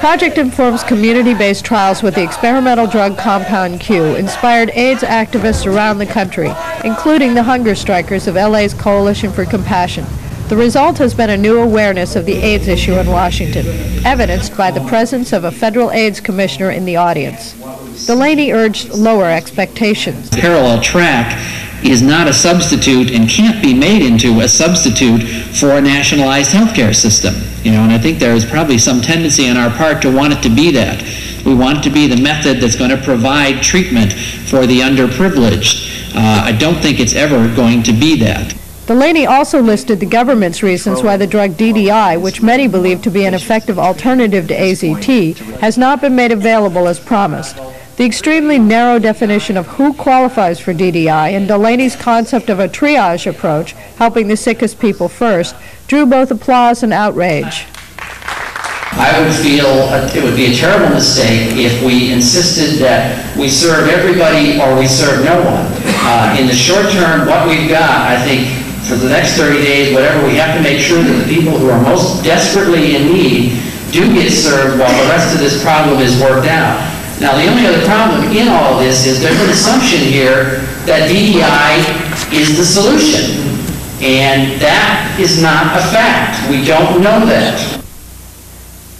Project Inform's community-based trials with the experimental drug Compound Q inspired AIDS activists around the country, including the hunger strikers of LA's Coalition for Compassion. The result has been a new awareness of the AIDS issue in Washington, evidenced by the presence of a federal AIDS commissioner in the audience. Delaney urged lower expectations. Parallel track is not a substitute and can't be made into a substitute for a nationalized healthcare system. And I think there is probably some tendency on our part to want it to be that. We want it to be the method that's going to provide treatment for the underprivileged. I don't think it's ever going to be that. Delaney also listed the government's reasons why the drug DDI, which many believe to be an effective alternative to AZT, has not been made available as promised. The extremely narrow definition of who qualifies for DDI and Delaney's concept of a triage approach, helping the sickest people first, drew both applause and outrage. I would feel it would be a terrible mistake if we insisted that we serve everybody or we serve no one. In the short term, what we've got, I think, for the next 30 days, whatever, we have to make sure that the people who are most desperately in need do get served while the rest of this problem is worked out. Now, the only other problem in all of this is there's an assumption here that DDI is the solution, and that is not a fact. We don't know that.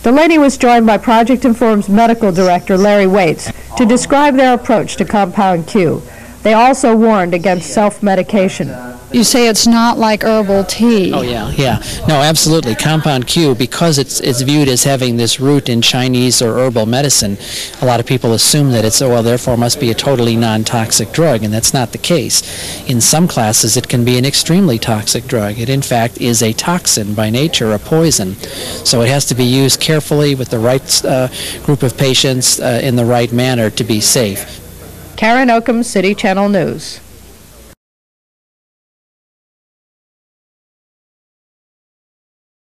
Delaney was joined by Project Inform's medical director, Larry Waits, to describe their approach to Compound Q. They also warned against self-medication. You say it's not like herbal tea. Oh, yeah. No, absolutely. Compound Q, because it's viewed as having this root in Chinese or herbal medicine, a lot of people assume that it's, therefore must be a totally non-toxic drug, and that's not the case. In some classes, it can be an extremely toxic drug. It, in fact, is a toxin by nature, a poison. So it has to be used carefully with the right group of patients in the right manner to be safe. Karen Oakham, City Channel News.